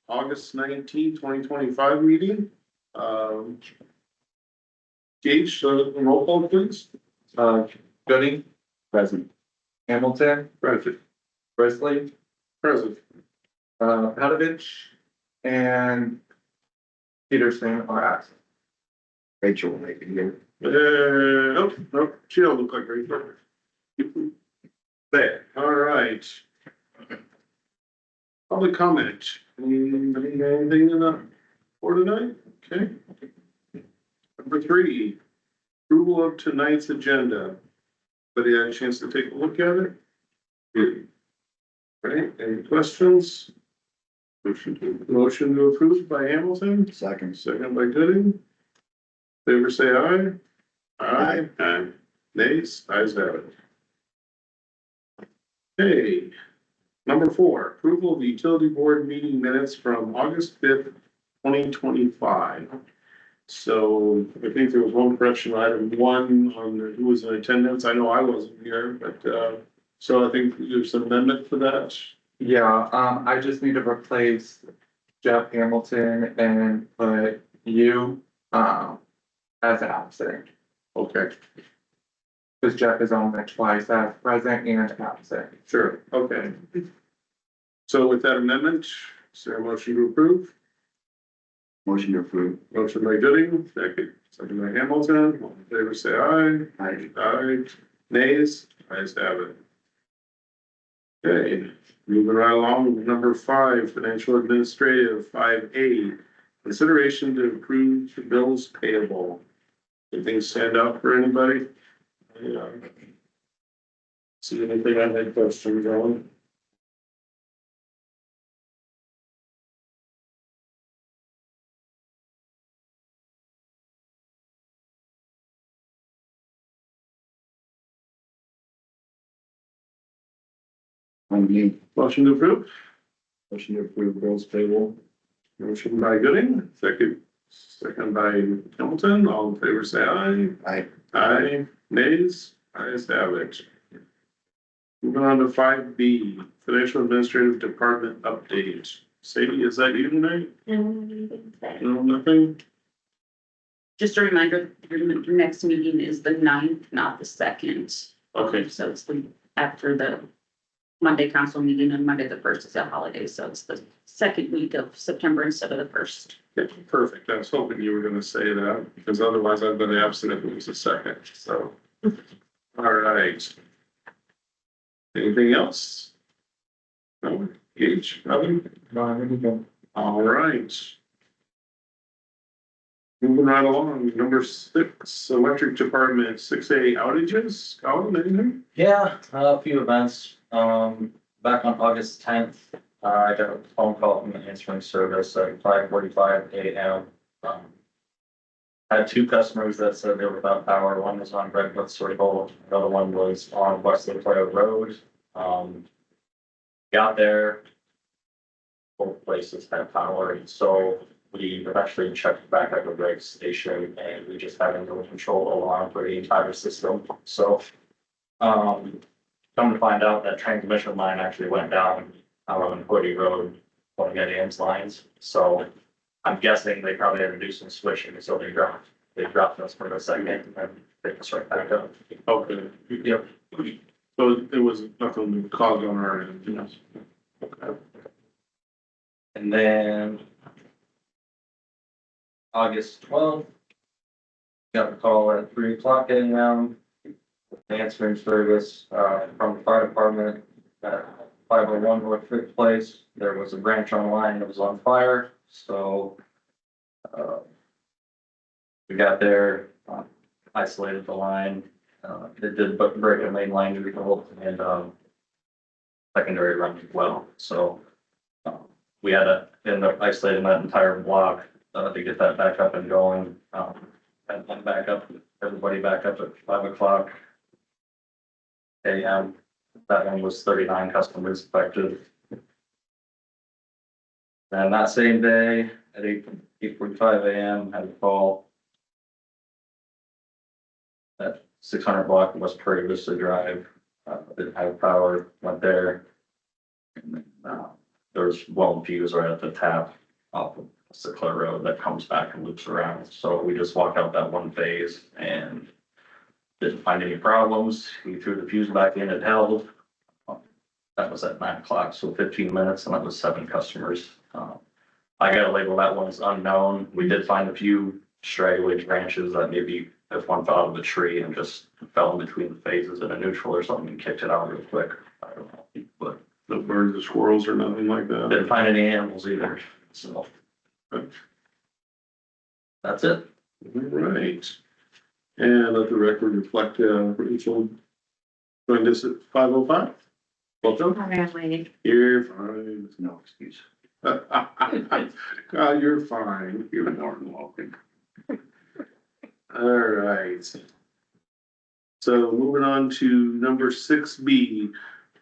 August 19, 2025 meeting. Gage, roll call please. Gooding, Present. Hamilton, Present. Presley, Present. Patovich, and Peterson are absent. Rachel will make it here. Nope, she don't look like Rachel. There, all right. Public comment. Anything in the for tonight? Okay. Number 3, approval of tonight's agenda. Anybody had a chance to take a look at it? Good. Right, any questions? Motion to approve by Hamilton, Second. second by Gooding. Favor say aye. Aye. Aye. Nays, ayes have it. Okay. Number 4, approval of the utility board meeting minutes from August 5th, 2025. So I think there was one correction, item 1 on who was in attendance. I know I wasn't here, but so I think there's an amendment for that. Yeah, I just need to replace Jeff Hamilton and put you, as absent. Okay, Because Jeff is on there twice as present and absent. sure, okay. So with that amendment, is there a motion to approve? Motion to approve. Motion by Gooding, second by Hamilton, all in favor say aye. Aye. Aye. Nays, ayes have it. Okay, moving right along, number 5, financial administrative, 5A. Consideration to approve the bills payable. Anything stand out for anybody? Yeah. See anything I had questions on? Motion to approve? Motion to approve bills payable. Motion by Gooding, second by Hamilton, all in favor say aye. Aye. Aye, nays, ayes have it. Moving on to 5B, Financial Administrative Department update. Sadie, is that you tonight? No, nothing? Just a reminder, your next meeting is the 9th, not the 2nd. Okay, So it's after the Monday council meeting, and Monday the 1st is a holiday, so it's the 2nd week of September instead of the 1st. yeah, perfect. I was hoping you were gonna say that, because otherwise I've been absent if it was the 2nd, so. All right. Anything else? No, Gage, nothing? All right. Moving right along, number 6, electric department, 6A outages, Colin, anything? Yeah, a few events. Back on August 10th, I got a phone call from the answering service at 5:45 AM. Had 2 customers that said they were without power. One was on Redwood Circle, the other one was on West Lakota Road. Got there. Both places had power, and so we eventually checked back at the reg station, and we just had a no control alarm for the entire system. So, come to find out that transmission line actually went down out on Woody Road, one of the Ames lines. So I'm guessing they probably had to do some switching, so they dropped us for a second and picked us right back up. Okay. Yep. So it was nothing caused on our end, yes. Okay. And then August 12th, got a call at 3:00 AM. Answering service, from the fire department at 501 North Fifth Place. There was a branch on line that was on fire, so we got there, isolated the line. It did break a main line to and secondary run as well. So we had to end up isolating that entire block to get that back up and going. And then back up, everybody back up at 5:00 AM. That one was 39 customers affected. And that same day at 8:45 AM, had a call at 600 block West Prairie Vista Drive. Didn't have power, went there. And then, there was there's well and fuse right at the tap off of Sinclair Road that comes back and loops around. So we just walked out that one phase and didn't find any problems. We threw the fuse back in, it held. That was at 9 o'clock, so 15 minutes, and that was 7 customers. I gotta label that one as unknown. We did find a few straggly branches that maybe if one fell out of a tree and just fell in between the phases in a neutral or something and kicked it out real quick. I don't know, but No birds or squirrels or nothing like that? didn't find any animals either, so. That's it. All right. And let the record reflect, Rachel joined us at 5:05. Welcome. You're fine. No excuse. You're fine. You're more than welcome. All right. So moving on to number 6B.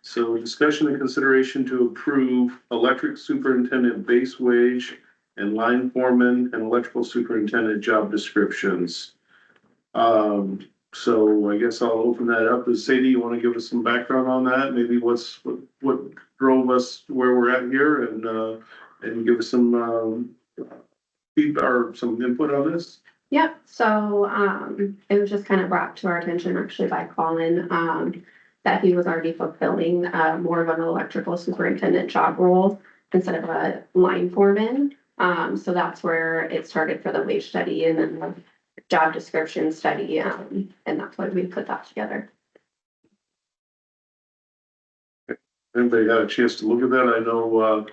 So discussion and consideration to approve electric superintendent base wage and line foreman and electrical superintendent job descriptions. So I guess I'll open that up. Sadie, you want to give us some background on that? Maybe what drove us where we're at here and give us some feedback or some input on this? Yep, so, it was just kind of brought to our attention actually by Colin, that he was already fulfilling, more of an electrical superintendent job role instead of a line foreman. So that's where it started for the wage study and then the job description study, and that's why we put that together. Anybody got a chance to look at that? I know,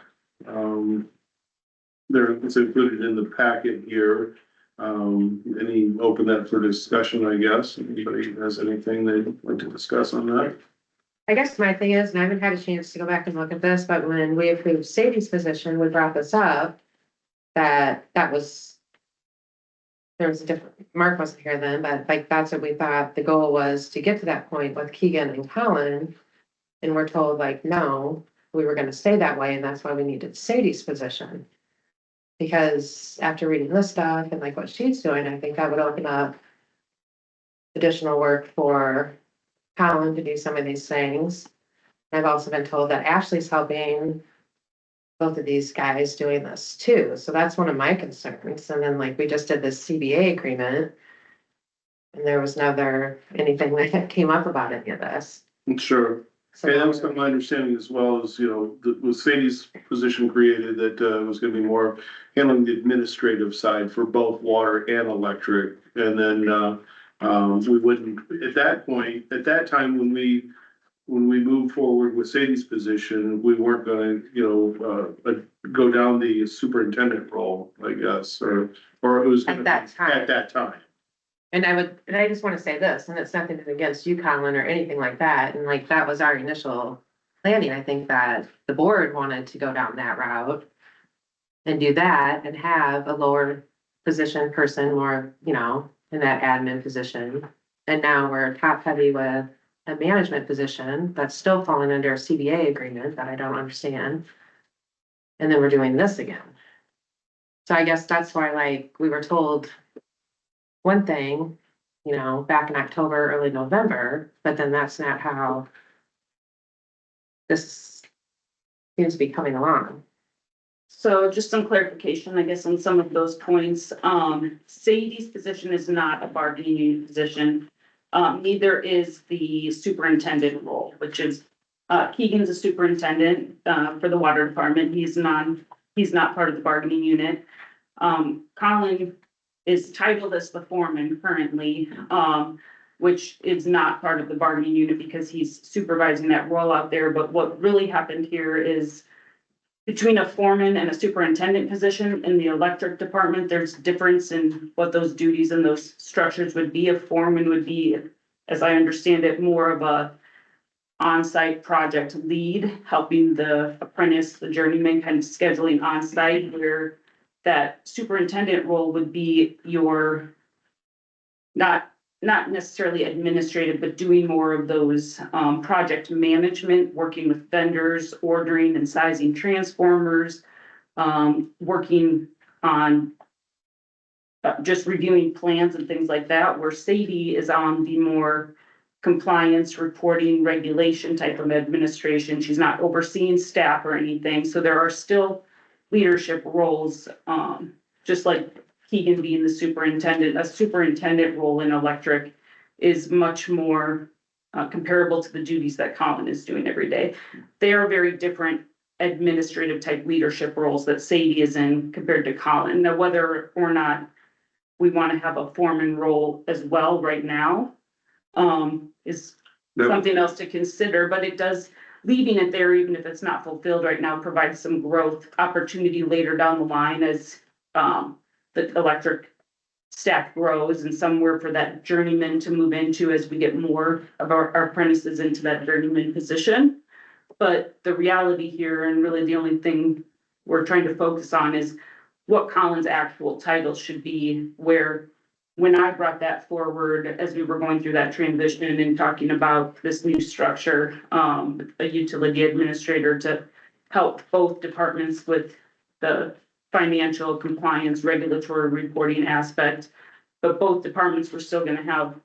it's included in the packet here. Any open that for discussion, I guess. Anybody has anything they'd like to discuss on that? I guess my thing is, and I haven't had a chance to go back and look at this, but when we approved Sadie's position, we brought this up. That was. There was a different, Mark wasn't here then, but like, that's what we thought the goal was, to get to that point with Keegan and Colin. And we're told like, no, we were gonna stay that way, and that's why we needed Sadie's position. Because after reading this stuff and like what she's doing, I think that would open up additional work for Colin to do some of these things. I've also been told that Ashley's helping both of these guys doing this too, so that's one of my concerns. And then like, we just did this CBA agreement. And there was never anything that came up about any of this. Sure. So And that was my understanding as well as, with Sadie's position created that, it was gonna be more handling the administrative side for both water and electric. And then, we wouldn't, at that time, when we moved forward with Sadie's position, we weren't gonna, go down the superintendent role, I guess, or it was. At that time. At that time. And I just wanna say this, and it's nothing against you, Colin, or anything like that, and like, that was our initial planning. I think that the board wanted to go down that route. And do that and have a lower position person more, in that admin position. And now we're top heavy with a management position that's still falling under a CBA agreement that I don't understand. And then we're doing this again. So I guess that's why, like, we were told one thing, back in October, early November, but then that's not how this seems to be coming along. So just some clarification, I guess, on some of those points. Sadie's position is not a bargaining unit position. Neither is the superintendent role, which is, Keegan's a superintendent, for the water department. He's not part of the bargaining unit. Colin is titled as the foreman currently, which is not part of the bargaining unit because he's supervising that role out there. But what really happened here is, between a foreman and a superintendent position in the electric department, there's difference in what those duties and those structures would be. A foreman would be, as I understand it, more of a on-site project lead, helping the apprentice, the journeyman, kind of scheduling on-site, where that superintendent role would be your, not necessarily administrative, but doing more of those project management, working with vendors, ordering and sizing transformers, working on just reviewing plans and things like that, where Sadie is on the more compliance, reporting, regulation type of administration. She's not overseeing staff or anything, so there are still leadership roles, just like Keegan being the superintendent. A superintendent role in electric is much more comparable to the duties that Colin is doing every day. They are very different administrative type leadership roles that Sadie is in compared to Colin. Now, whether or not we want to have a foreman role as well right now, is No, something else to consider, but it does, leaving it there, even if it's not fulfilled right now, provides some growth opportunity later down the line as, the electric staff grows and somewhere for that journeyman to move into as we get more of our apprentices into that journeyman position. But the reality here, and really the only thing we're trying to focus on, is what Colin's actual title should be, where when I brought that forward, as we were going through that transition and talking about this new structure, a utility administrator to help both departments with the financial compliance, regulatory reporting aspect, but both departments were still gonna have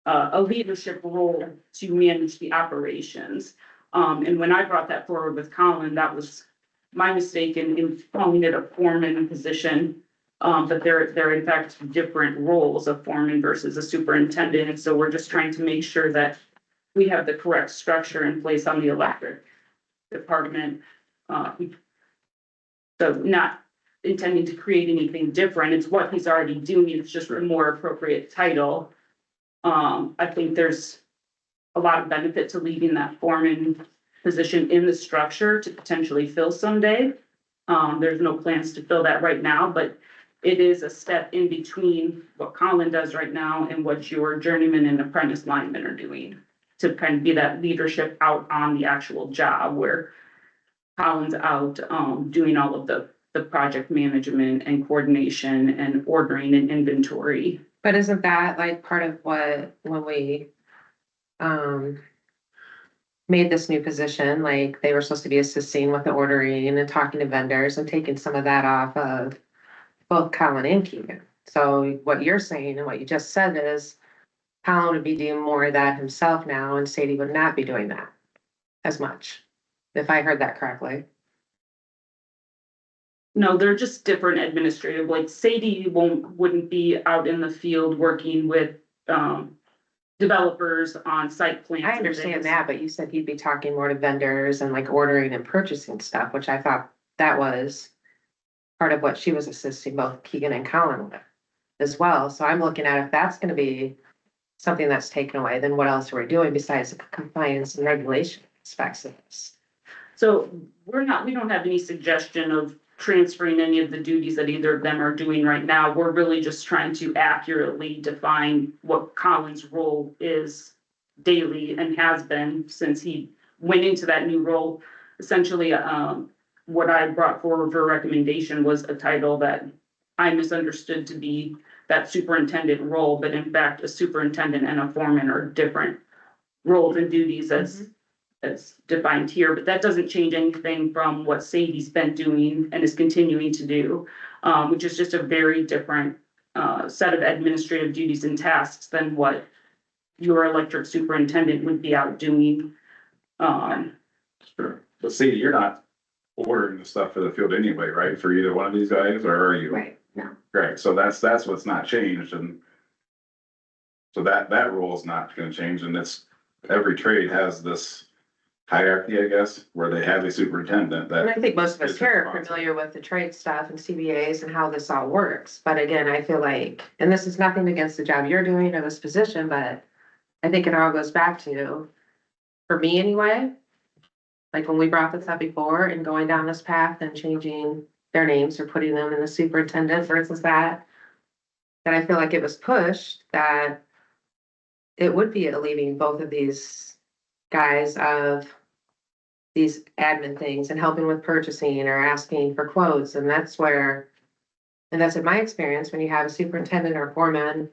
a leadership role to manage the operations. And when I brought that forward with Colin, that was my mistake in calling it a foreman position. But they're in fact different roles, of foreman versus a superintendent, and so we're just trying to make sure that we have the correct structure in place on the electric department. So not intending to create anything different, it's what he's already doing, it's just a more appropriate title. I think there's a lot of benefit to leaving that foreman position in the structure to potentially fill someday. There's no plans to fill that right now, but it is a step in between what Colin does right now and what your journeyman and apprentice linemen are doing, to kind of be that leadership out on the actual job, where Colin's out, doing all of the project management and coordination and ordering and inventory. But isn't that like part of what, when we, made this new position, like they were supposed to be assisting with the ordering and talking to vendors and taking some of that off of both Colin and Keegan. So what you're saying and what you just said is Colin would be doing more of that himself now, and Sadie would not be doing that as much, if I heard that correctly. No, they're just different administrative, like Sadie wouldn't be out in the field working with, developers on site plans. I and understand things. that, but you said he'd be talking more to vendors and like ordering and purchasing stuff, which I thought that was part of what she was assisting both Keegan and Colin with as well. So I'm looking at if that's gonna be something that's taken away, then what else are we doing besides the compliance and regulation aspects of this? So we don't have any suggestion of transferring any of the duties that either of them are doing right now. We're really just trying to accurately define what Colin's role is daily and has been since he went into that new role. Essentially, what I brought forward for recommendation was a title that I misunderstood to be that superintendent role, but in fact, a superintendent and a foreman are different roles and duties as defined here, but that doesn't change anything from what Sadie's been doing and is continuing to do, which is just a very different set of administrative duties and tasks than what your electric superintendent would be out doing. Sure, but see, you're not ordering the stuff for the field anyway, right, for either one of these guys, or are you? Right, no. Right, so that's what's not changed, and so that rule is not gonna change, and it's, every trade has this hierarchy, I guess, where they have a superintendent And that, I think most of us It's here are responsible. familiar with the trade stuff and CBAs and how this all works. But again, I feel like, and this is nothing against the job you're doing or this position, but I think it all goes back to, for me anyway, like when we brought this up before and going down this path and changing their names or putting them in the superintendent versus that I feel like it was pushed that it would be alleviating both of these guys of these admin things and helping with purchasing or asking for quotes. And that's where, and that's in my experience, when you have a superintendent or foreman,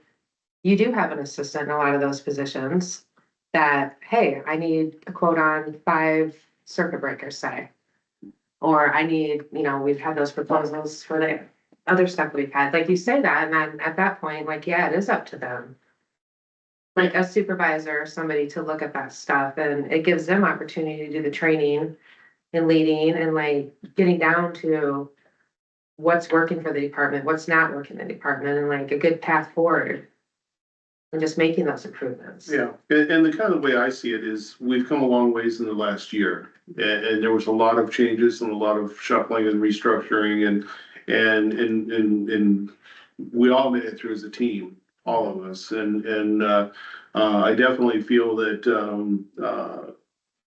you do have an assistant in a lot of those positions that, hey, I need a quote on 5 circuit breakers, say. Or I need, we've had those proposals for the other stuff we've had. Like you say that, and then at that point, like, yeah, it is up to them. like a supervisor or somebody to look at that stuff, and it gives them opportunity to do the training and leading and like getting down to what's working for the department, what's not working in the department, and like a good path forward. And just making those improvements. Yeah, and the kind of way I see it is, we've come a long ways in the last year. And there was a lot of changes and a lot of shuffling and restructuring and we all made it through as a team, all of us. And I definitely feel that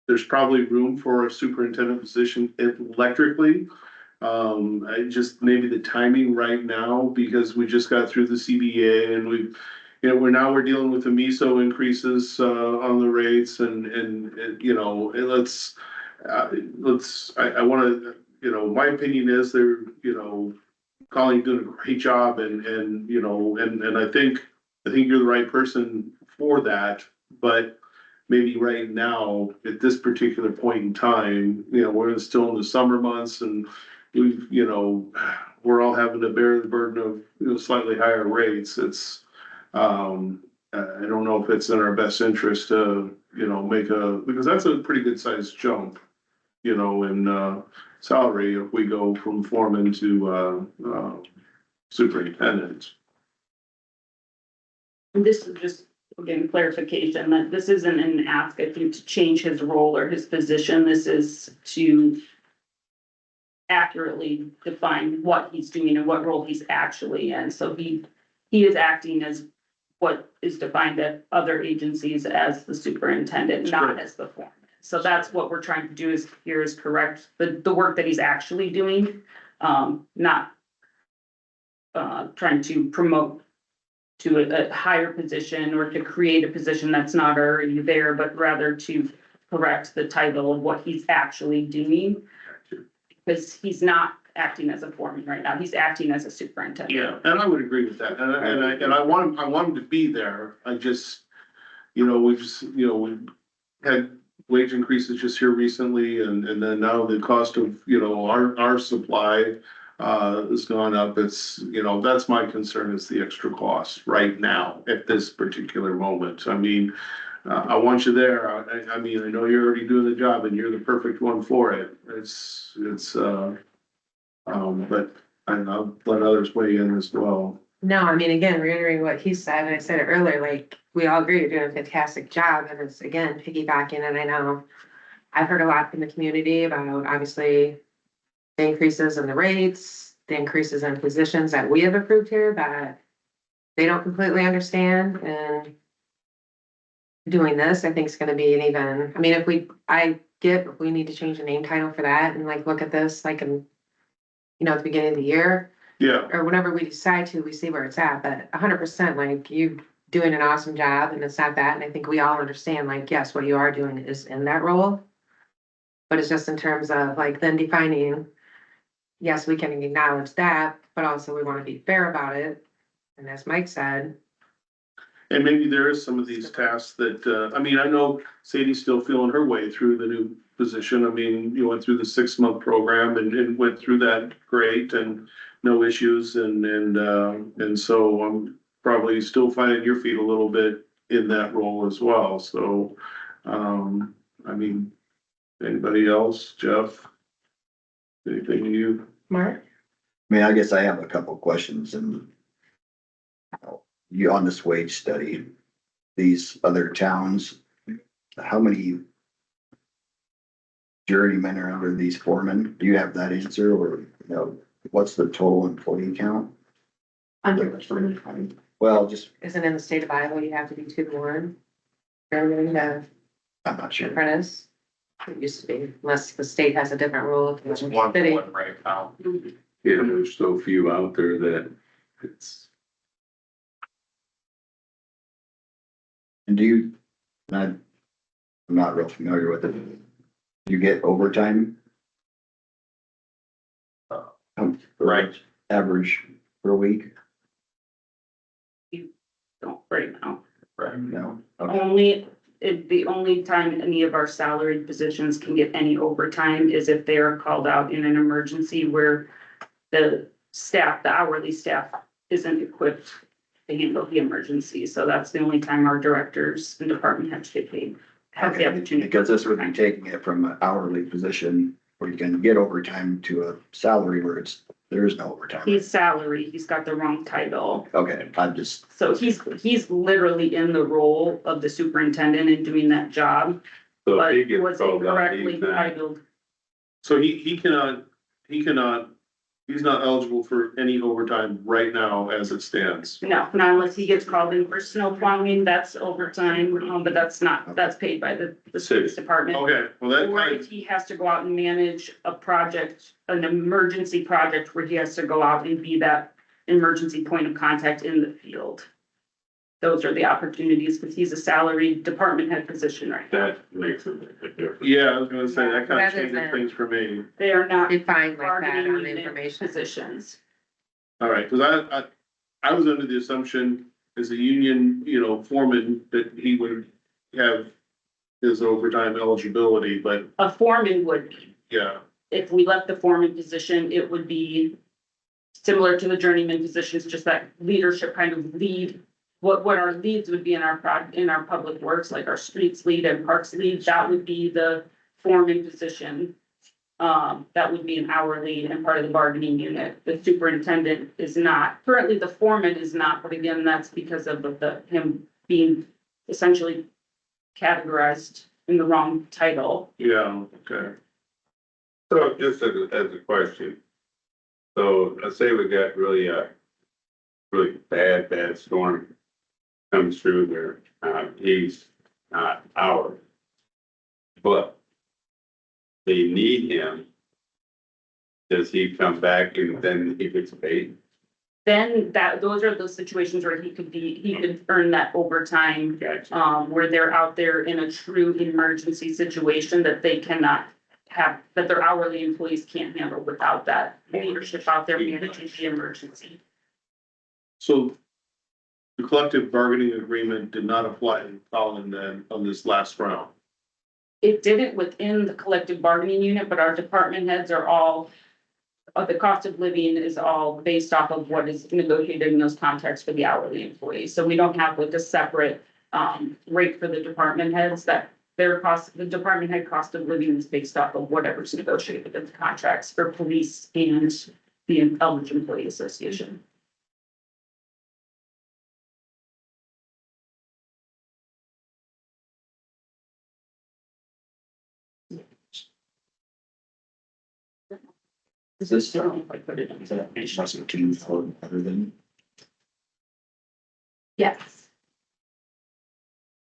there's probably room for a superintendent position electrically. I just, maybe the timing right now, because we just got through the CBA and we've, you know, we're dealing with the MISO increases on the rates and you know, I wanna, you know, my opinion is they're, you know, Colleen doing a great job and you know, and I think you're the right person for that, but maybe right now, at this particular point in time, you know, we're still in the summer months and we've, you know, we're all having to bear the burden of, you know, slightly higher rates. It's, I don't know if it's in our best interest to, you know, because that's a pretty good sized jump, you know, in, salary if we go from foreman to, superintendent. And this is just, again, clarification that this isn't an ask, I think, to change his role or his position. This is to accurately define what he's doing and what role he's actually in. So he is acting as what is defined at other agencies as the superintendent, not as the foreman. So that's what we're trying to do is correct the work that he's actually doing, not trying to promote to a higher position or to create a position that's not already there, but rather to correct the title of what he's actually doing. Because he's not acting as a foreman right now, he's acting as a superintendent. Yeah, and I would agree with that, and I want him to be there, I just, you know, we had wage increases just here recently, and then now the cost of, you know, our supply has gone up. It's, you know, that's my concern, is the extra cost right now at this particular moment. I mean, I want you there. I mean, I know you're already doing the job and you're the perfect one for it. But I'll let others weigh in as well. No, I mean, again, reiterating what he said, and I said it earlier, like, we all agree you're doing a fantastic job, and it's, again, piggybacking, and I know I've heard a lot from the community about, obviously, the increases in the rates, the increases in positions that we have approved here that they don't completely understand, and doing this, I think is gonna be an even, I mean, if we need to change the name title for that and like look at this, like, in, you know, at the beginning of the year, Yeah, or whenever we decide to, we see where it's at, but 100%, like, you doing an awesome job, and it's not that, and I think we all understand, like, yes, what you are doing is in that role. But it's just in terms of like then defining, yes, we can acknowledge that, but also we wanna be fair about it. And as Mike said, and maybe there is some of these tasks that, I mean, I know Sadie's still feeling her way through the new position. I mean, you went through the 6-month program and went through that great and no issues and so I'm probably still finding your feet a little bit in that role as well. So, I mean, anybody else, Jeff? Anything you? Mark? I mean, I guess I have a couple questions and you on this wage study, these other towns, how many journeymen are under these foremen? Do you have that answer, or, you know, what's the total employee count? Under which one? Well, just, Isn't in the state of Iowa, you have to be 2-1. Or the I'm not sure. apprentice. It used to be, unless the state has a different rule. It's 1 to 1 right now. Yeah, there's so few out there that it's, And I'm not real familiar with it. Do you get overtime? Right. Average per week? Don't right now. Right. No. The only time any of our salaried positions can get any overtime is if they are called out in an emergency where the hourly staff isn't equipped to handle the emergency. So that's the only time our directors and department heads get paid. Have the Okay, opportunity. because this would be taking it from an hourly position where you can get overtime to a salary where there is no overtime. He's salary, he's got the wrong title. Okay, I'm just, So he's literally in the role of the superintendent and doing that job, So but if he gets was called out, incorrectly he's not, titled. So he cannot, he's not eligible for any overtime right now as it stands. No, not unless he gets called in for snow plowing, that's overtime, but that's paid by the police department. Okay, well, that Or kind if he has to go out and manage a project, an emergency project where he has to go out and be that emergency point of contact in the field. Those are the opportunities, because he's a salaried department head position right now. that makes a difference. yeah, I was gonna say, that kind of Rather changes than- things for me. They are not Defined like that bargaining on unit information. positions. All right, cause I was under the assumption as a union, foreman, that he would have his overtime eligibility, but A foreman would be. yeah, If we left the foreman position, it would be similar to the journeyman positions, just that leadership kind of lead. What our leads would be in our public works, like our streets lead and parks lead, that would be the foreman position. That would be an hourly and part of the bargaining unit. The superintendent is not, currently the foreman is not, but again, that's because of him being essentially categorized in the wrong title. yeah, okay. So just as a question. So let's say we got really bad storm comes through there, he's not ours. But they need him. Does he come back and then he gets paid? Then those are those situations where he could earn that overtime. Gotcha. Where they're out there in a true emergency situation that they cannot have, that their hourly employees can't handle without that leadership out there managing the emergency. So the collective bargaining agreement did not apply to Colin then on this last round. It didn't within the collective bargaining unit, but our department heads are all, the cost of living is all based off of what is negotiated in those contracts for the hourly employees. So we don't have like a separate rate for the department heads, that their cost, the department head cost of living is based off of whatever's negotiated in the contracts for police and the Eldridge Employee Association. is this, I don't know if I put it into that. must be for other than, Yes.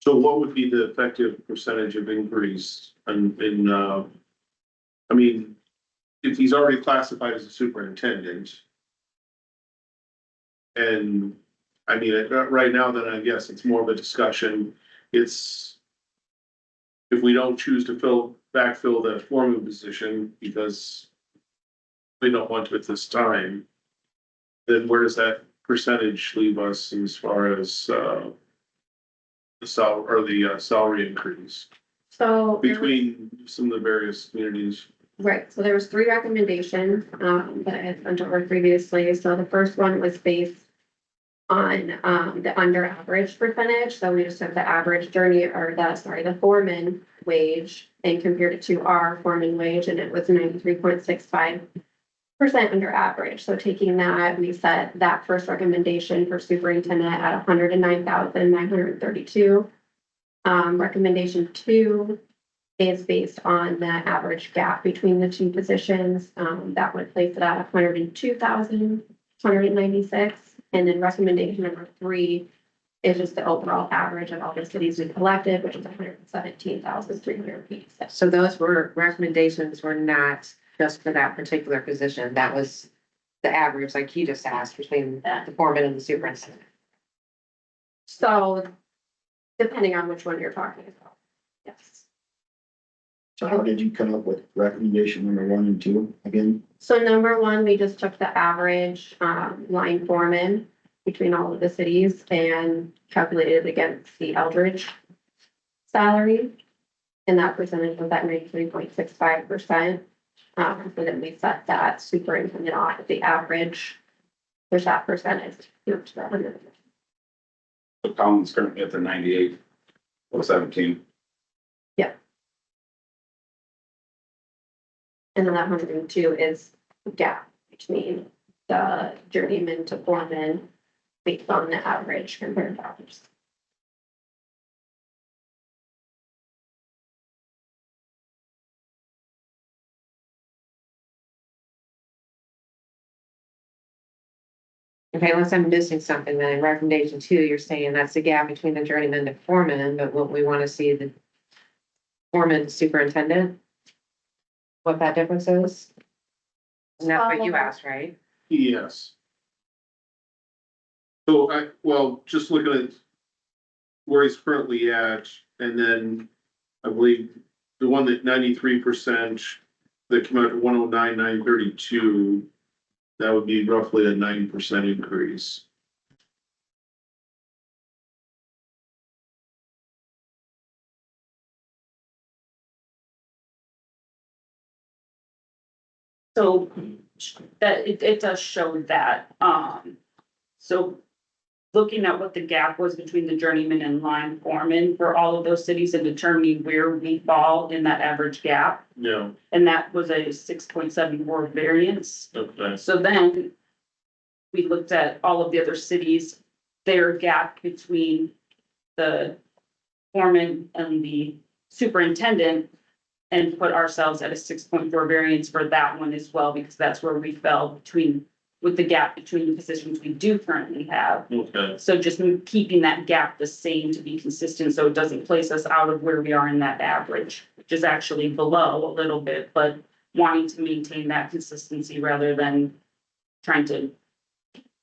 So what would be the effective percentage of increase I mean, if he's already classified as a superintendent. And, I mean, right now, then I guess it's more of a discussion, it's. If we don't choose to backfill the foreman position because. We don't want to at this time. Then where does that percentage leave us as far as, the salary increase So. between some of the various communities? Right, so there was 3 recommendations, that I had sent over previously. So the first one was based on, the under average percentage. So we just took the average the foreman wage and compared it to our foreman wage, and it was 93.65% under average. So taking that, we set that first recommendation for superintendent at 109,932. Recommendation 2 is based on the average gap between the two positions. That would place it at 102,196. And then recommendation number 3 is just the overall average of all the cities we collected, which is 117,386. So those recommendations were not just for that particular position. That was the average, like you just asked, between the foreman and the superintendent. So depending on which one you're talking about. Yes. so how did you come up with recommendation number 1 and 2 again? So number 1, we just took the average line foreman between all of the cities and calculated it against the Eldridge salary. And that percentage was at 93.65%. So then we set that superintendent off at the average. There's that percentage. So Colin's currently at the 98,17. And then that 102 is the gap between the journeyman to foreman based on the average compared to others. Okay, unless I'm missing something, then in recommendation 2, you're saying that's the gap between the journeyman and foreman, but what we want to see the foreman superintendent? What that difference is? And that's what you asked, right? Yes. So well, just looking at where he's currently at, and then I believe the one that 93%, that came out to 109,932, that would be roughly a 9% increase. So that it does show that, so looking at what the gap was between the journeyman and line foreman for all of those cities and determining where we fall in that average gap. Yeah, And that was a 6.74 variance. okay. So then we looked at all of the other cities, their gap between the foreman and the superintendent, and put ourselves at a 6.4 variance for that one as well, because that's where we fell between, with the gap between the positions we do currently have. Okay, So just keeping that gap the same to be consistent, so it doesn't place us out of where we are in that average, which is actually below a little bit, but wanting to maintain that consistency rather than trying to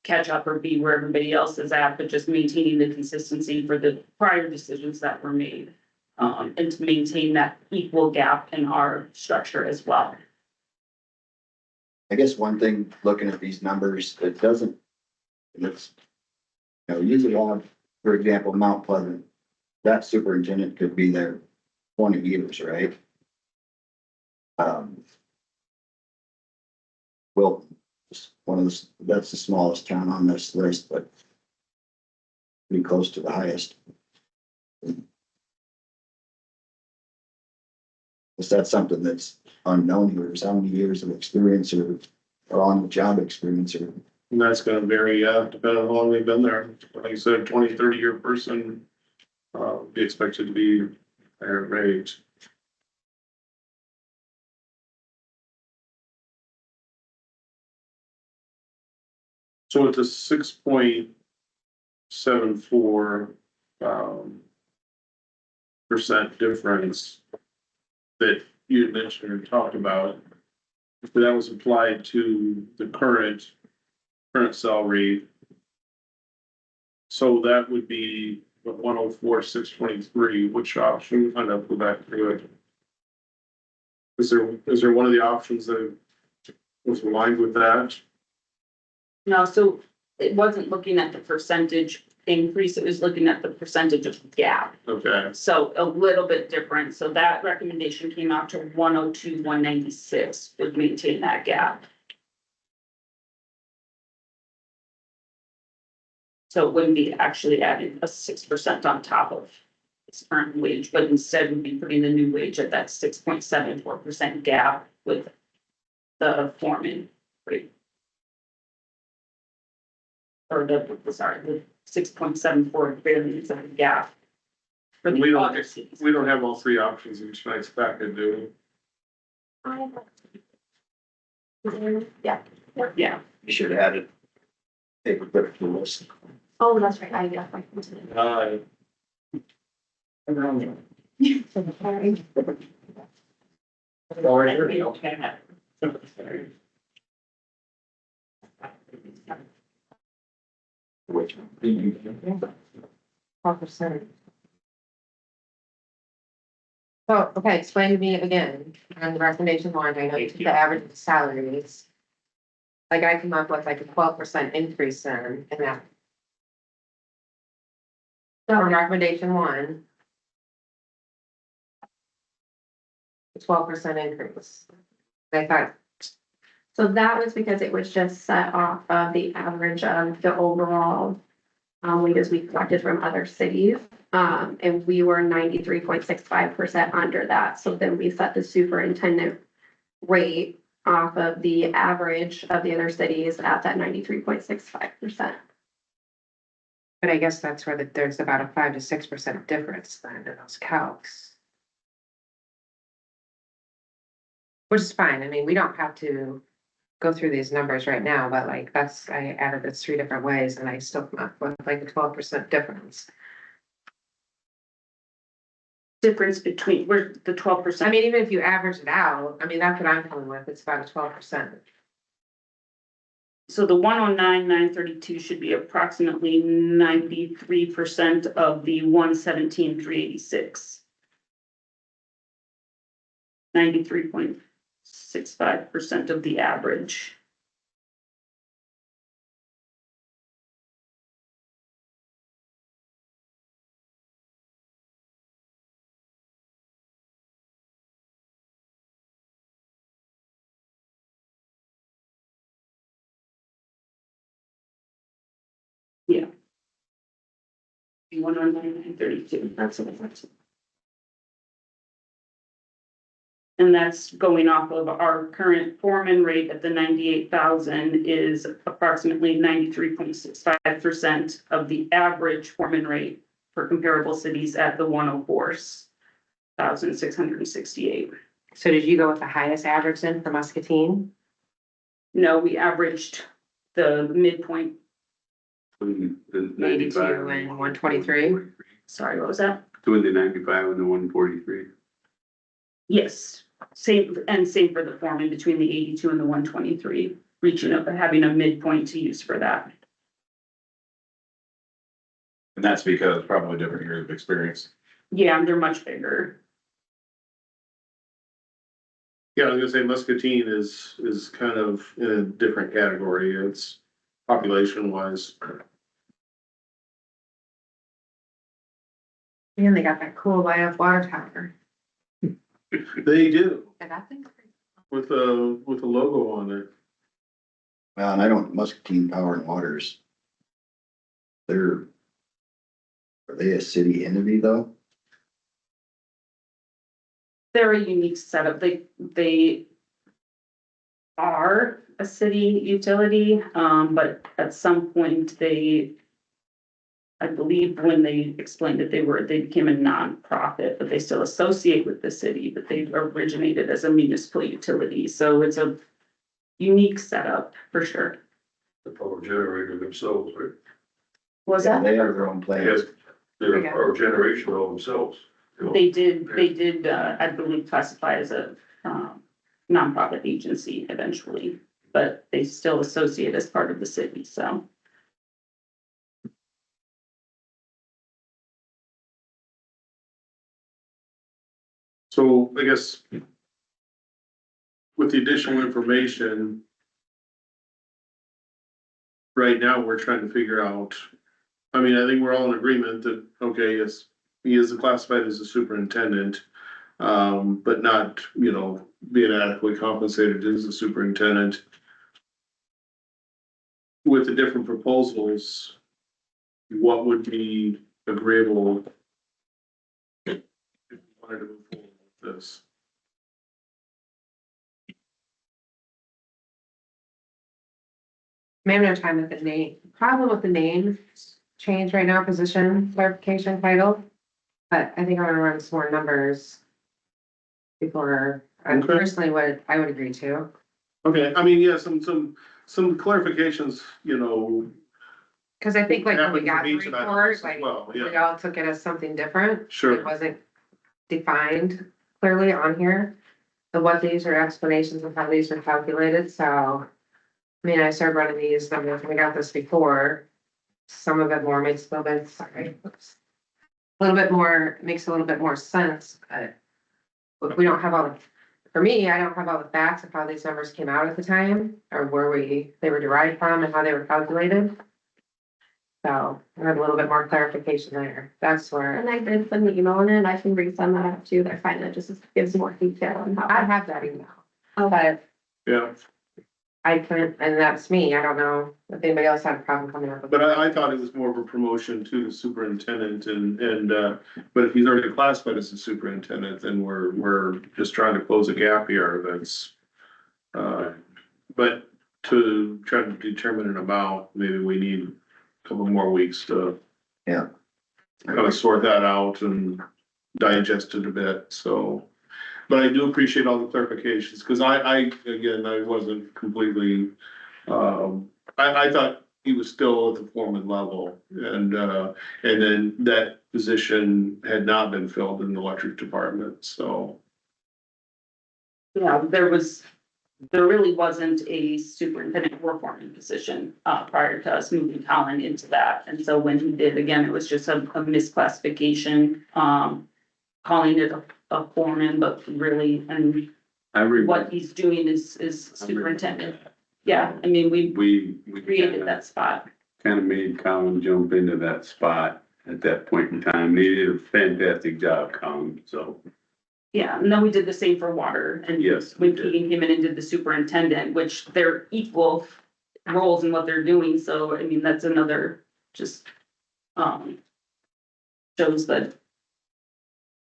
catch up or be where everybody else is at, but just maintaining the consistency for the prior decisions that were made. And to maintain that equal gap in our structure as well. I guess one thing, looking at these numbers, it doesn't, it's, usually have, for example, Mount Pleasant, that superintendent could be there 20 years, right? Well, one of the, that's the smallest town on this list, but pretty close to the highest. Is that something that's unknown here? Is how many years of experience or on the job experience or? and that's gonna vary, depending on how long they've been there. Like I said, 20, 30-year person, be expected to be higher rate. So it's a 6.74 percent difference that you had mentioned or talked about. If that was applied to the current salary. So that would be 104,623, which option, I'd have to go back through it. Is there one of the options that was aligned with that? No, so it wasn't looking at the percentage increase, it was looking at the percentage of gap. Okay, So a little bit different, so that recommendation came out to 102, 196 would maintain that gap. So it wouldn't be actually adding a 6% on top of its current wage, but instead would be putting the new wage at that 6.74% gap with the foreman rate. Or the 6.74 variance of the gap. For We the don't other get- cities. we don't have all three options in tonight's packet, do Yeah. Yeah, You should have had it. Paper clip to the list. Oh, that's right. I got my. we? Which, 12%. So, okay, explain to me again, on the recommendation line, I know you took the average of the salaries. Like I come up with like a 12% increase then in that. So recommendation 1. A 12% increase. I thought, So that was because it was just set off of the average of the overall wages we collected from other cities. And we were 93.65% under that. So then we set the superintendent rate off of the average of the other cities at that 93.65%. But I guess that's where there's about a 5 to 6% difference then in those calcs. Which is fine. I mean, we don't have to go through these numbers right now, but like I added this 3 different ways and I still come up with like a 12% difference. Difference between, where the 12%. I mean, even if you average it out, I mean, that's what I'm coming with. It's about a 12%. So the 109,932 should be approximately 93% of the 117,386. 93.65% of the average. Yeah. 109,932, that's what it's. And that's going off of our current foreman rate at the 98,000 is approximately 93.65% of the average foreman rate for comparable cities at the 104,668. So did you go with the highest average then for Muscatine? No, we averaged the midpoint. Between the 82 95 and 123. Sorry, what was that? Between the 95 and the 143. Yes, same for the foreman between the 82 and the 123, reaching up, having a midpoint to use for that. And that's because probably different years of experience. Yeah, they're much bigger. Yeah, I was gonna say Muscatine is kind of in a different category. It's population wise. And they got that cool light up water tower. They do, And that thing's pretty. with a logo on it. Well, and I don't, Muscatine Power and Waters. Are they a city entity though? They're a unique setup. They are a city utility, but at some point I believe when they explained that they became a nonprofit, but they still associate with the city, but they originated as a municipal utility. So it's a unique setup for sure. The power generator themselves, right? Was Yeah, that? they have their own plans. They're Yeah. power generation all themselves. you know. They did, I believe, classify as a, nonprofit agency eventually, but they still associate as part of the city, so. So I guess with the additional information, right now, we're trying to figure out, I mean, I think we're all in agreement that, okay, yes, he is classified as a superintendent, but not, being adequately compensated as a superintendent. With the different proposals, what would be agreeable if you wanted to move forward with this? Maybe no time with the name, problem with the name change right now, position clarification title. But I think I'm gonna run some more numbers. Before, I Okay. personally I would agree to. Okay, I mean, yeah, some clarifications, Cause I think like when we happen got from the each of that report, as like, well, we yeah, all took it as something different. It sure, wasn't defined clearly on here. And what these are explanations of how these are calculated, so. I mean, I started running these numbers, we got this before. Some of it more makes a little bit, sorry, oops. A little bit more, makes a little bit more sense, but we don't have all, for me, I don't have all the facts of how these numbers came out at the time, or where they were derived from and how they were calculated. So, I have a little bit more clarification there, that's where, And I did send the email on it, I can resend that out too, I find it just gives more detail on how. I have that email. Okay. But yeah. I couldn't, and that's me, I don't know if anybody else had a problem coming up with But it. I thought it was more of a promotion to the superintendent but if he's already classified as a superintendent, then we're just trying to close a gap here, that's. But to try to determine an amount, maybe we need a couple more weeks to. Yeah. Kind of sort that out and digest it a bit, so. But I do appreciate all the clarifications, cause again, I wasn't completely, I thought he was still at the foreman level. And then that position had not been filled in the electric department, so. Yeah, there really wasn't a superintendent or foreman position, prior to us moving Colin into that. And so when he did, again, it was just a misclassification, calling it a foreman, but really, and I remember. what he's doing is superintendent. Yeah, I mean, we We created that spot. kind of made Colin jump into that spot at that point in time. He did a fantastic job, Colin, so. Yeah, and then we did the same for water, and Yes, we when did. Keating came in and did the superintendent, which they're equal roles in what they're doing, so, I mean, that's another, just, shows that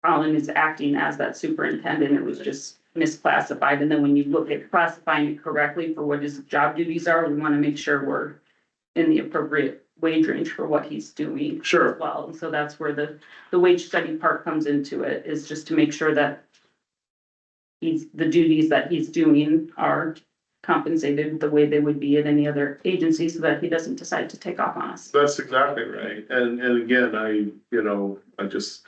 Colin is acting as that superintendent, it was just misclassified, and then when you look at classifying it correctly for what his job duties are, we wanna make sure we're in the appropriate wage range for what he's doing. Sure. As well, and so that's where the wage study part comes into it, is just to make sure that the duties that he's doing are compensated the way they would be at any other agency, so that he doesn't decide to take off on us. That's exactly right, and again, I just.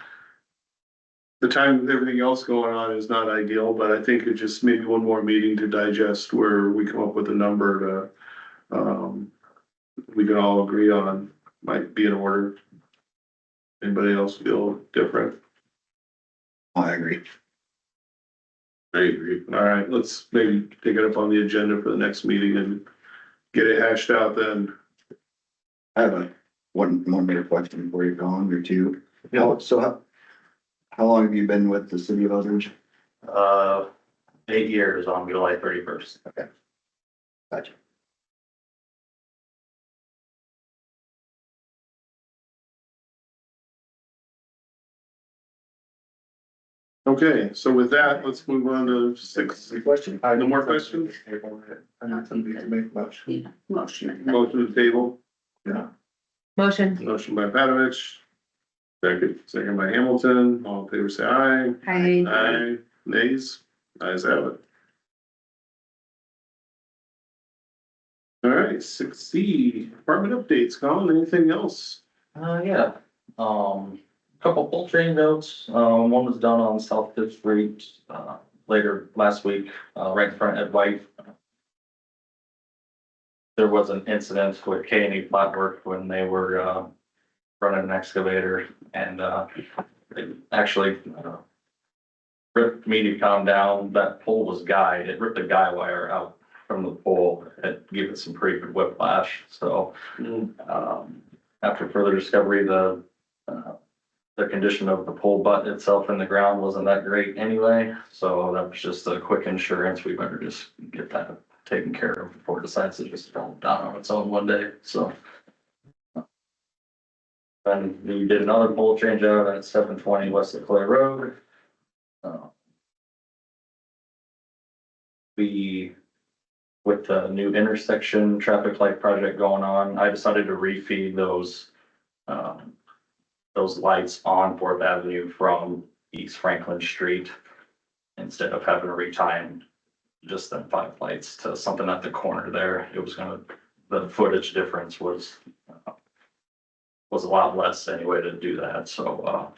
The time with everything else going on is not ideal, but I think it just maybe one more meeting to digest where we come up with a number to. We can all agree on, might be in order. Anybody else feel different? I agree. I agree. All right, let's maybe take it up on the agenda for the next meeting and get it hashed out then. I have one more question before you're gone, or two. Yeah. How long have you been with the city of Eldridge? 8 years on July 31st. Gotcha. Okay, so with that, let's move on to six. Question? No more questions? I need somebody to make much. Yeah, motion. Motion to the table, Motion, motion by Patovich. Second by Hamilton, all in favor say aye. I, Aye, nays, ayes have it. All right, 6C, department updates, Colin, anything else? Yeah, couple pole change notes, one was done on South Fifth Street, later last week, right in front of Ed White. There was an incident with K&E Flatwork when they were, running an excavator and, they actually, ripped MediaCom down, that pole was guyed, it ripped the guy wire out from the pole, it gave it some pretty good whiplash, so. After further discovery, the condition of the pole butt itself in the ground wasn't that great anyway, so that was just a quick insurance, we better just get that taken care of before it decides to just fall down on its own one day, so. And we did another pole change out at 720 West of Clay Road. With the new intersection traffic light project going on, I decided to refeed those lights on Fourth Avenue from East Franklin Street instead of having to retime just them 5 lights to something at the corner there. It was the footage difference was a lot less anyway to do that, so,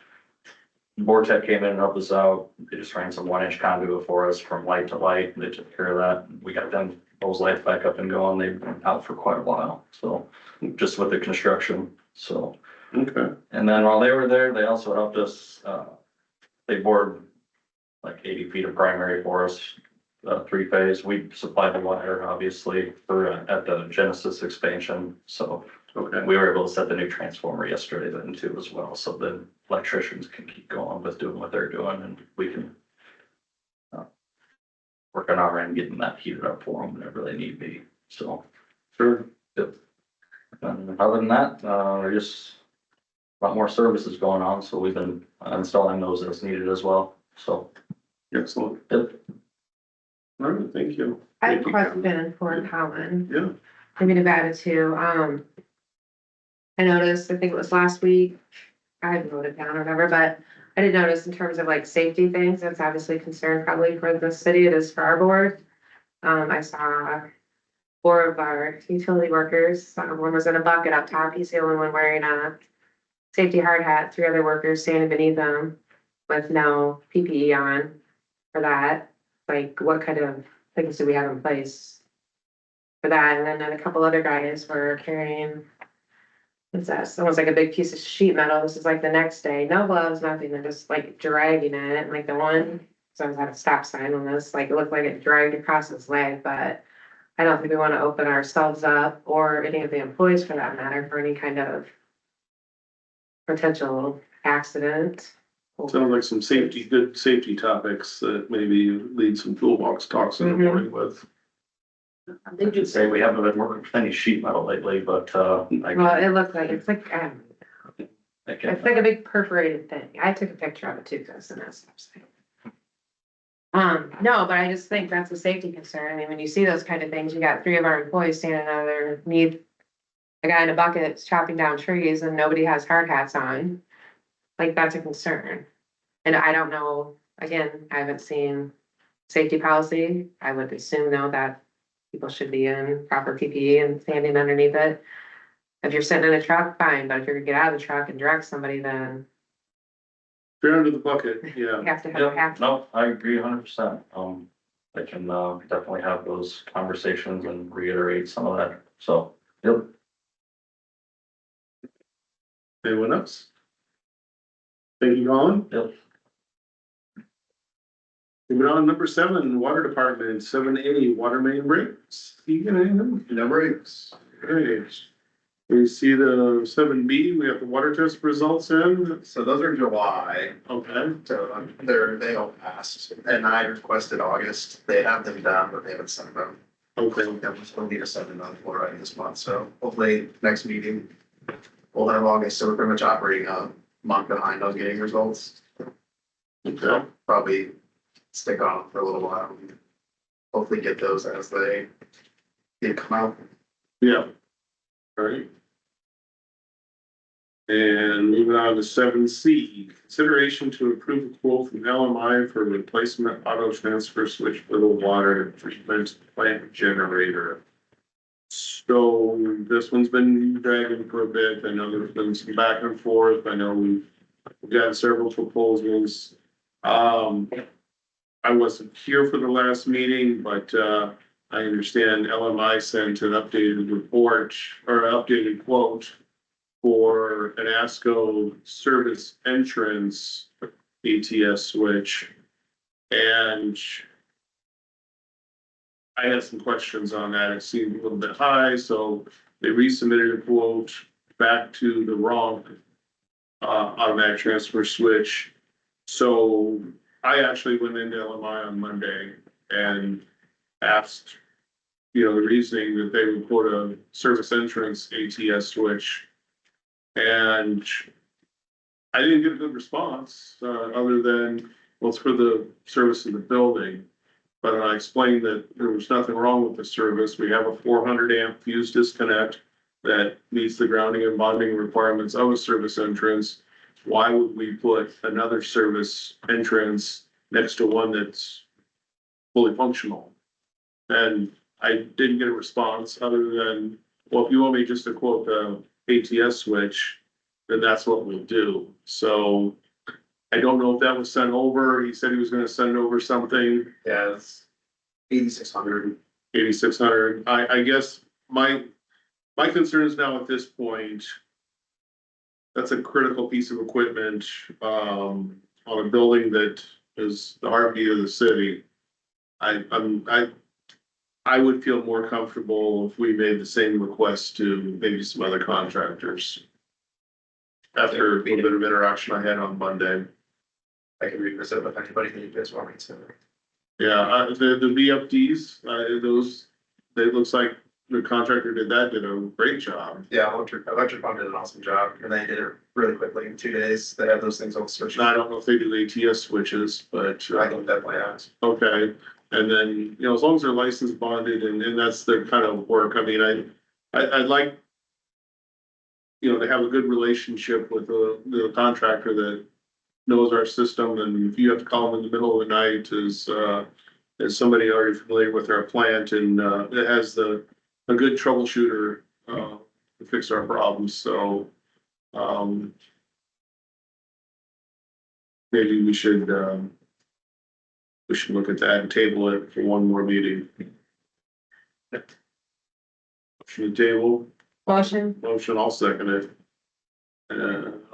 Vortec came in and helped us out. They just ran some 1-inch conduit for us from light to light. They took care of that. We got those lights back up and going. They've been out for quite a while, so just with the construction, so. Okay, And then while they were there, they also helped us, they bored like 80 feet of primary for us, 3-phase. We supplied the wire, obviously, at the Genesis expansion, so okay, we were able to set the new transformer yesterday then too as well, so the electricians can keep going with doing what they're doing and we can work on our end, getting that heated up for them whenever they need be, so. Sure. And other than that, there's just a lot more services going on, so we've been installing those as needed as well, so. Excellent. Yep. All right, thank you. I have Thank a you, question for Colin, Yeah, maybe about it too, I noticed, I think it was last week, I wrote it down or whatever, but I did notice in terms of like safety things, that's obviously a concern probably for the city, it is for our board. I saw 4 of our utility workers, one was in a bucket up top, he's the only one wearing a safety hard hat, 3 other workers standing beneath them with no PPE on for that. Like, what kind of things do we have in place for that? And then a couple other guys were carrying, what's that? It's almost like a big piece of sheet metal. This is like the next day, no gloves, nothing. They're just like dragging it. And like the one, so I was at a stop sign on this, like it looked like it dragged across his leg, but I don't think we want to open ourselves up or any of the employees for that matter for any kind of potential accident. sounds like some safety, good safety topics that maybe lead some toolbox talks in the morning with. I did say we haven't been working with any sheet metal lately, but, Well, it looked like, it's like, I can, it's like a big perforated thing. I took a picture of it too, because in that stop sign. No, but I just think that's a safety concern. I mean, when you see those kind of things, you got 3 of our employees standing out there, need a guy in a bucket chopping down trees and nobody has hard hats on. Like, that's a concern. And I don't know, again, I haven't seen safety policy. I would assume though that people should be in proper PPE and standing underneath it. If you're sitting in a truck, fine, but if you're gonna get out of the truck and direct somebody, then If you're under the bucket, yeah. you have to have yeah, a hat. no, I agree 100%. I can, definitely have those conversations and reiterate some of that, so, yep. Anyone else? Thank you, Colin. Yep. Moving on, number 7, Water Department, 7A, water main breaks. You got anything? No breaks. Great. We see the 7B, we have the water test results in. So those are July, Okay, so they all passed, and I requested August, they have them done, but they haven't sent them. okay. That was going to need to send them on Florida this month, so hopefully next meeting, we'll have August, so we're pretty much operating a month behind on getting results. Okay. Probably stick on for a little while, and hopefully get those as they come out. Yeah. All right. And moving on to 7C, consideration to approve a quote from LMI for replacement auto transfer switch for the water treatment plant generator. So this one's been dragging for a bit. I know there's been some back and forth. I know we've got several proposals. I wasn't here for the last meeting, but I understand LMI sent an updated report or an updated quote for an ASCO service entrance ATS switch. And I had some questions on that. It seemed a little bit high, so they resubmitted a quote back to the wrong automatic transfer switch. So I actually went into LMI on Monday and asked, the reasoning that they would put a service entrance ATS switch. And I didn't get a good response, other than, well, it's for the service of the building. But I explained that there was nothing wrong with the service. We have a 400 amp fuse disconnect that meets the grounding and bonding requirements of a service entrance. Why would we put another service entrance next to one that's fully functional? And I didn't get a response other than, well, if you want me just to quote the ATS switch, then that's what we'll do. So I don't know if that was sent over. He said he was gonna send over something. Yeah, it's 8,600. 8,600. I guess my concern is now at this point, that's a critical piece of equipment, on a building that is the heartbeat of the city. I would feel more comfortable if we made the same request to maybe some other contractors. After a little bit of interaction I had on Monday. I can revisit with anybody that you guys want me to. Yeah, the VFDs, those, it looks like the contractor did a great job. Yeah, electric Pump did an awesome job, and they did it really quickly in 2 days. They have those things all switched. I don't know if they do ATS switches, but, I can definitely ask. okay. And then, you know, as long as they're licensed, bonded, and that's their kind of work, I mean, I'd like, you know, to have a good relationship with the contractor that knows our system, and if you have to call them in the middle of the night, is somebody already familiar with our plant and, it has a good troubleshooter, to fix our problems, so, maybe we should look at that and table it for one more meeting. Motion to table, Motion, motion, I'll second it.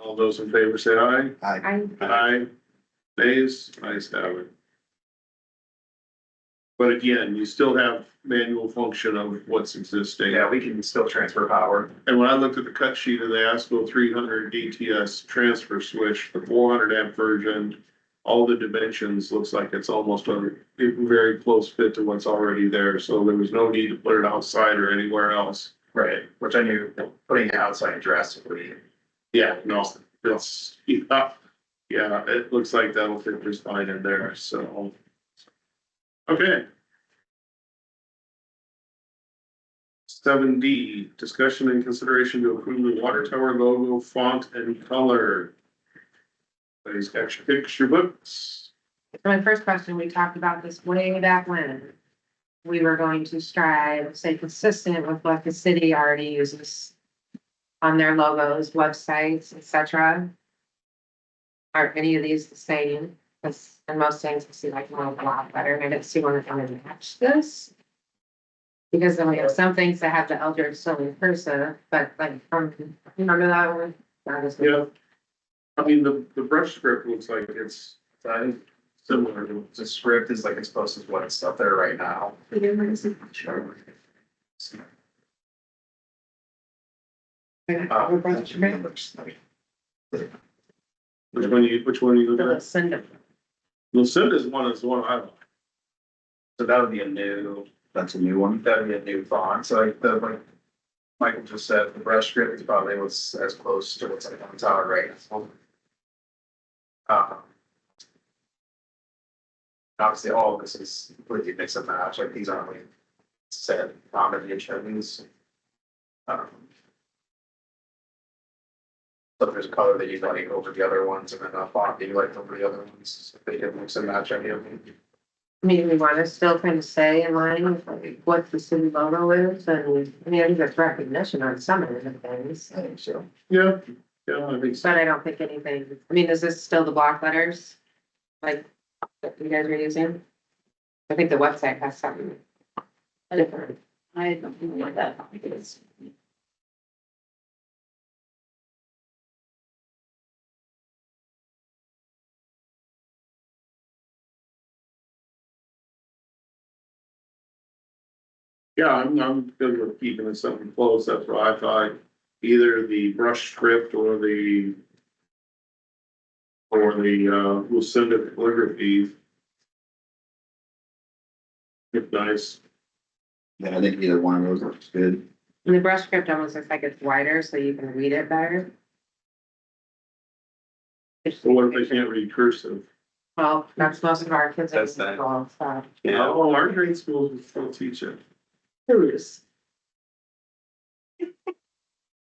All those in favor say aye. I, Aye. Nays, ayes have it. But again, you still have manual function of what's existing. Yeah, we can still transfer power. And when I looked at the cut sheet of the ASCO 300 DTS transfer switch, the 400 amp version, all the dimensions looks like it's almost a very close fit to what's already there. So there was no need to put it outside or anywhere else. Right. Which I knew putting it outside drastically. Yeah, no, it's, yeah, it looks like that'll fit just fine in there, so. Okay. 7D, discussion and consideration to approve the water tower logo, font and color. Please got your picture books. my first question, we talked about this way back when. We were going to strive, stay consistent with what the city already uses on their logos, websites, etc. Are any of these the same? Because in most things, I see like a lot better, and I didn't see one that kind of matched this. Because then we have some things that have the Eldridge still in cursive, but like, remember that one? That is- Yeah. I mean, the brush script looks like it's similar to. The script is like as close as what's up there right now. Sure. Which one you looking The at? Lucinda. Lucinda's one is the one I like. So that would be a new, That's a new one. that would be a new font. So like Michael just said, the brush script is probably what's as close to what's on tower right now. Obviously, all of this is completely mix and match, like these aren't like set combinations. So if there's a color that you like over the other ones and then a font that you like over the other ones, they can mix and match any of them. I mean, we want to still kind of stay in line with like what the city logo is, and I mean, I think there's recognition on some of the things. I think so. Yeah, I think so. But I don't think anything, I mean, is this still the block letters? Like, that you guys are using? I think the website has something different. I don't know what that is. Yeah, I'm good with keeping it something close, that's what I thought, either the brush script or the Lucinda calligraphy. It's nice. Yeah, I think either one of those looks good. And the brush script almost looks like it's wider, so you can read it better. So what if they can't read cursive? Well, that's most of our kids. That's that. So. Yeah. Oh, our grade schools will still teach it. Who's?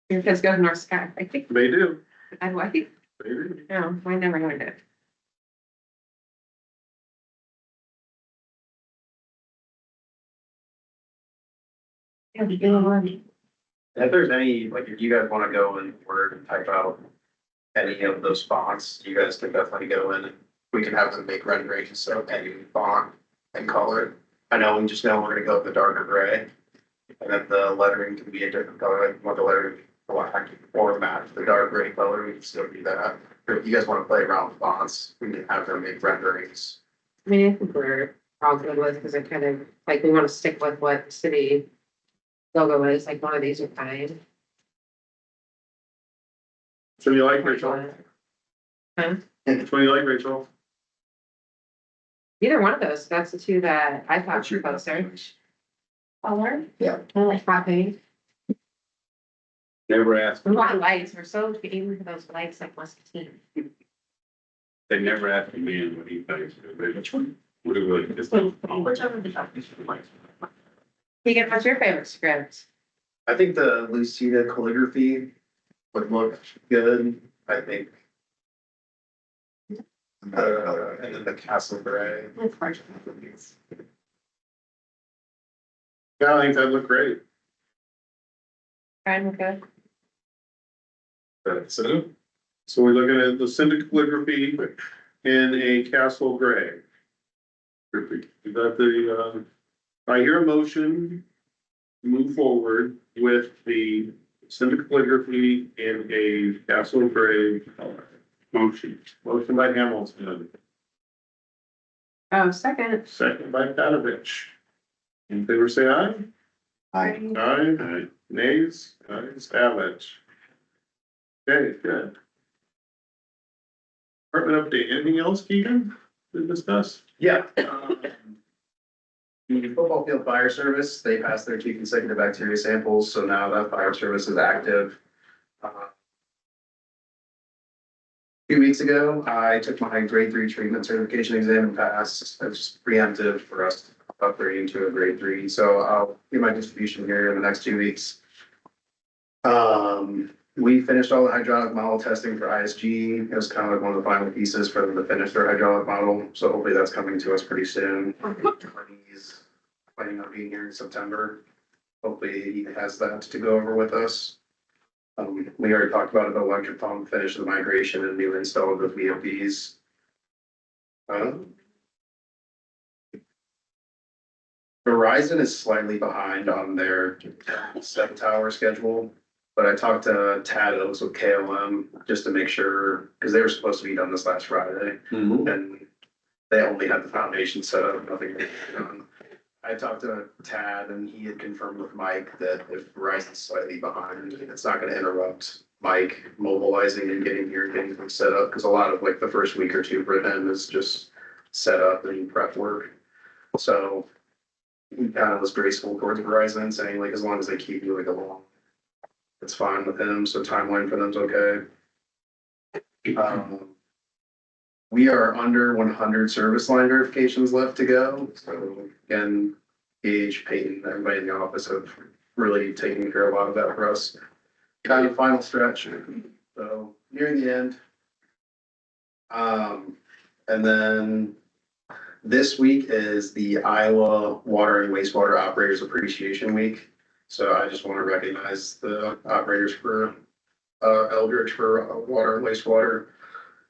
Your kids go to North Sky, I think, They do, I like, they do. no, I never learned it. If there's any, like, if you guys wanna go in Word and type out any of those fonts, you guys can definitely go in and we can have them make renderings of any font and color. I know we just know we're gonna go with the darker gray. And then the lettering can be a different color, like want the lettering black or match the dark gray color, we can still do that. But if you guys wanna play around with fonts, we can have them make renderings. I mean, I think we're all good with, because I kind of, like, we want to stick with what the city logo is, like, one of these are fine. So you like Rachel? Huh? Which one you like, Rachel? Either one of those, that's the two that I thought were closer. Color? Yeah. I like happy. Never asked, A lot of lights, we're so aiming for those lights like Muscatine. they never asked me what he thinks. Which one? What do we, just. Whichever the doctor's like. Keegan, what's your favorite script? I think the Lucida calligraphy would look good, I think, and then the Castle Gray. It's hard. Yeah, I think that'd look great. Fine, okay. So we're looking at the Cinder calligraphy in a castle gray. Perfect. We got the, I hear a motion to move forward with the Cinder calligraphy in a castle gray color. Motion. Motion by Hamilton, Oh, second. second by Patovich. In favor, say aye. I, Aye. Nays, ayes have it. Okay, good. Department update, anything else, Keegan, to discuss? Yeah. The football field fire service, they passed their 2 consecutive bacteria samples, so now that fire service is active. 2 weeks ago, I took my grade 3 treatment certification exam and passed. It's preemptive for us upgrading to a grade 3, so I'll get my distribution here in the next 2 weeks. We finished all the hydraulic model testing for ISG. It was kind of like one of the final pieces for them to finish their hydraulic model, so hopefully that's coming to us pretty soon. He's planning on being here in September. Hopefully he has that to go over with us. We already talked about it, the electric pump, finish the migration and new install of the VFDs. Verizon is slightly behind on their step tower schedule, but I talked to Tad Oaks with KLM just to make sure, because they were supposed to be done this last Friday, and they only had the foundation set up, nothing had been done. I talked to Tad and he had confirmed with Mike that if Verizon's slightly behind, it's not gonna interrupt Mike mobilizing and getting here, getting things set up, because a lot of like the first week or two for him is just set up and prep work. So he kind of was graceful towards Verizon, saying like, as long as they keep you like along, it's fine with him, so timeline for them's okay. We are under 100 service line verifications left to go, so again, Gage, Peyton, everybody in the office have really taken care of a lot of that for us. Kind of final stretch, so nearing the end. And then this week is the Iowa Water and Wastewater Operators Appreciation Week. So I just want to recognize the operators for Eldridge for water and wastewater,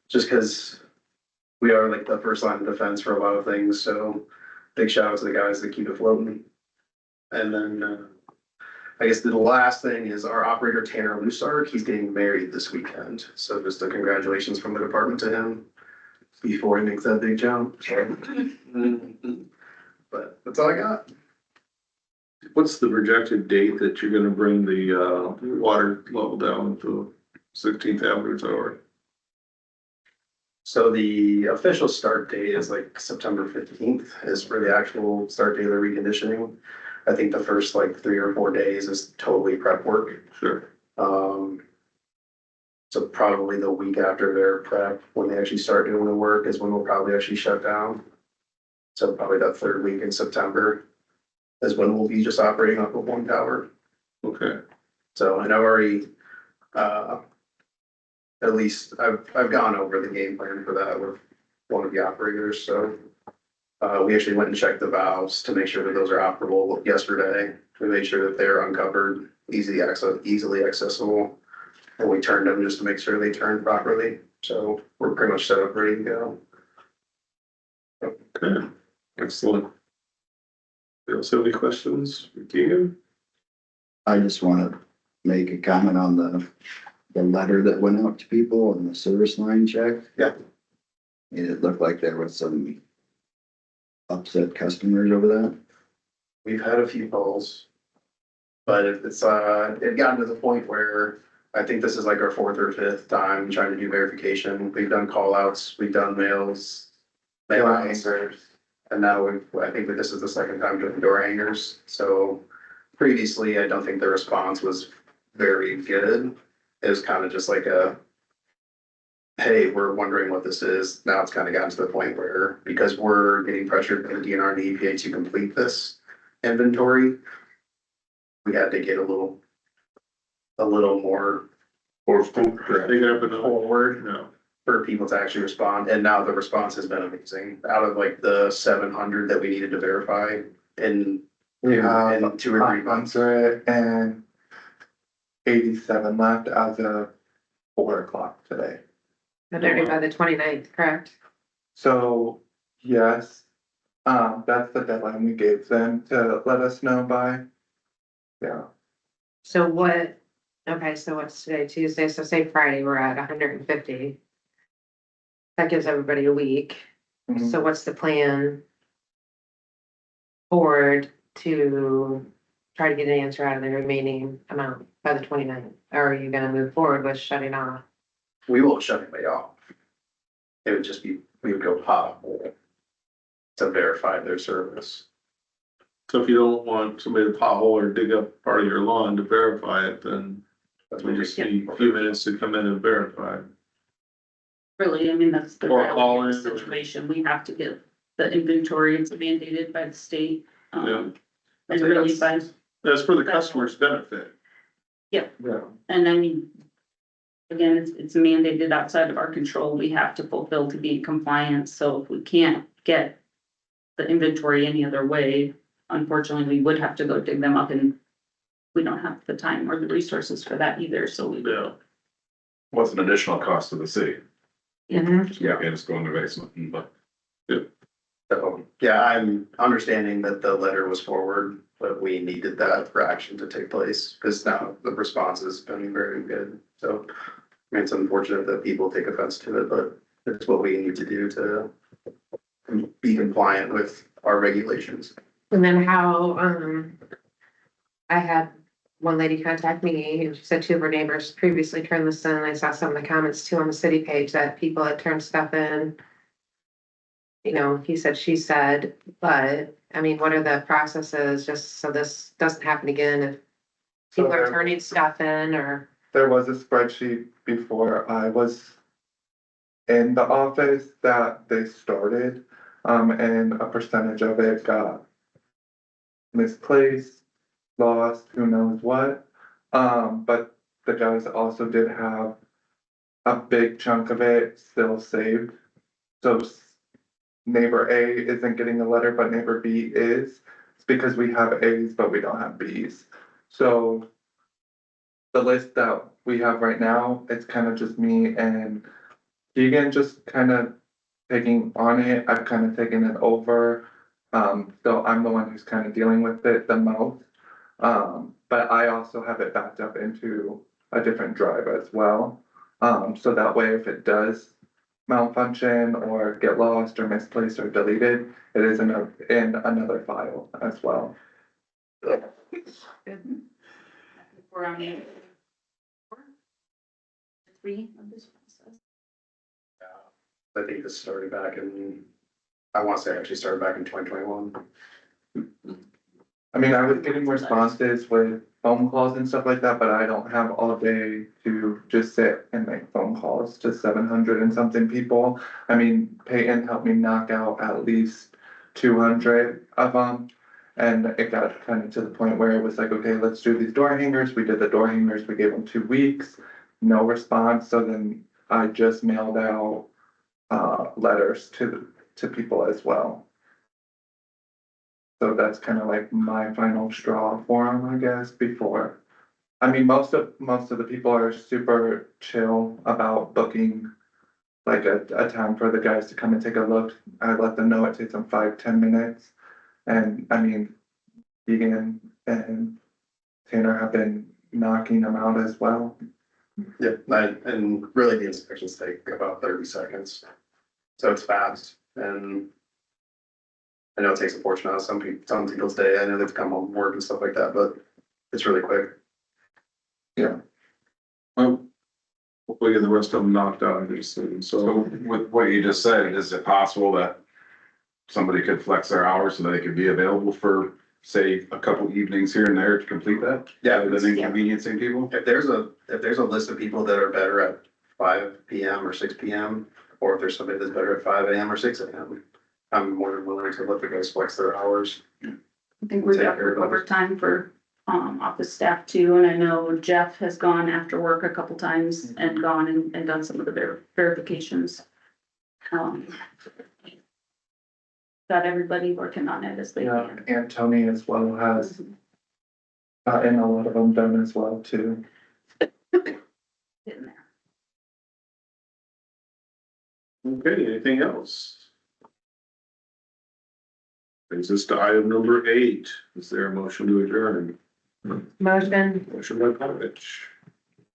just because we are like the first line of defense for a lot of things. So big shout out to the guys that keep it floating. And then I guess the last thing is our operator Tanner Lusark. He's getting married this weekend. So just a congratulations from the department to him before he makes that big jump. But that's all I got. What's the projected date that you're gonna bring the, water level down to 16th Avenue Tower? So the official start date is like September 15th is for the actual start date of the reconditioning. I think the first like 3 or 4 days is totally prep work. Sure. So probably the week after their prep, when they actually start doing the work is when we'll probably actually shut down. So probably that 3rd week in September is when we'll be just operating off of one tower. Okay. So, and I've already, at least I've gone over the game plan for that with one of the operators, so. We actually went and checked the valves to make sure that those are operable yesterday. We made sure that they're uncovered, easily accessible. And we turned them just to make sure they turned properly, so we're pretty much set up, ready to go. Okay, excellent. You also have any questions for Keegan? I just want to make a comment on the letter that went out to people and the service line check. Yeah. It looked like there was some upset customers over that. We've had a few calls. But it's it gotten to the point where I think this is like our 4th or 5th time trying to do verification. We've done call outs, we've done mails, mail answers. And now I think that this is the second time doing door hangers, so previously, I don't think the response was very good. It was kind of just like a, hey, we're wondering what this is. Now it's kind of gotten to the point where, because we're getting pressured by the DNR and the EPA to complete this inventory, we had to get a little more Take it up and forward no. for people to actually respond. And now the response has been amazing. Out of like the 700 that we needed to verify in We have in 2 or 3 months. 587 left as of 4 o'clock today. But they're due by the 29th, correct? So, yes, that's the deadline we gave them to let us know by. Yeah, So what, okay, so what's today, Tuesday, so say Friday, we're at 150. That gives everybody a week, Mhm. so what's the plan? Forward to try to get an answer out of the remaining amount by the 29th, or are you gonna move forward with shutting off? We won't shut anybody off. It would just be, we would go pothole to verify their service. So if you don't want somebody to pothole or dig up part of your lawn to verify it, then That's we what we just need a few minutes to come in and verify. Really, I mean, that's the Or reality call of the in or- situation. We have to get the inventory. It's mandated by the state. Yeah. And really by, That's for the customer's benefit. yeah. and I mean, again, it's mandated outside of our control. We have to fulfill to be in compliance. So if we can't get the inventory any other way, unfortunately, we would have to go dig them up, and we don't have the time or the resources for that either. So we Yeah. What's an additional cost to the city? Mhm. Yeah, okay, just go in the basement, but So, yeah, I'm understanding that the letter was forward, but we needed that for action to take place, because now the response has been very good. So, I mean, it's unfortunate that people take offense to it, but it's what we need to do to be compliant with our regulations. And then how, I had one lady contact me and she said 2 of her neighbors previously turned this in. I saw some of the comments too on the city page that people had turned stuff in. You know, he said, she said, but I mean, what are the processes just so this doesn't happen again if So people are there- turning stuff in or? There was a spreadsheet before I was in the office that they started, and a percentage of it got misplaced, lost, who knows what. But the guys also did have a big chunk of it still saved. So neighbor A isn't getting a letter, but neighbor B is. It's because we have A's, but we don't have B's. So the list that we have right now, it's kind of just me and Keegan just kind of taking on it. I've kind of taken it over. So I'm the one who's kind of dealing with it the most. But I also have it backed up into a different drive as well. So that way, if it does malfunction or get lost or misplaced or deleted, it is in another file as well. Good. We're on the 3 of this process. I think this started back in, I want to say actually started back in 2021. I mean, I was getting responses with phone calls and stuff like that, but I don't have all day to just sit and make phone calls to 700 and something people. I mean, Peyton helped me knock out at least 200 of them. And it got kind of to the point where it was like, okay, let's do these door hangers. We did the door hangers. We gave them 2 weeks, no response. So then I just mailed out letters to people as well. So that's kind of like my final straw for them, I guess, before. I mean, most of the people are super chill about booking like a time for the guys to come and take a look. I let them know it takes them 5-10 minutes. And I mean, Egan and Tanner have been knocking them out as well. Yeah, and really the inspections take about 30 seconds. So it's fast, and I know it takes a fortune out of some people's day. I know they've come home from work and stuff like that, but it's really quick. Well, hopefully get the rest of them knocked out, I guess, soon. so So with what you just said, is it possible that somebody could flex their hours so they could be available for, say, a couple evenings here and there to complete that? Yeah, Rather than inconveniencing people? if there's a list of people that are better at 5 p.m. or 6 p.m., or if there's somebody that's better at 5 a.m. or 6 a.m., I'm more than willing to let the guys flex their hours. I think we've got overtime for, office staff too, and I know Jeff has gone after work a couple times and gone and done some of the verifications. Got everybody working on it as they Yeah, can. and Tony as well has, and a lot of them done as well too. Getting there. Okay, anything else? Brings us to item number 8. Is there a motion to adjourn? Motion. Motion by Pavich,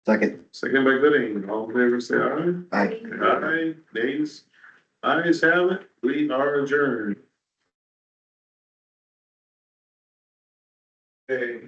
Second, second by Gooding. All in favor, say aye. I. Aye, nays. Ayes have it. We are adjourned. Okay.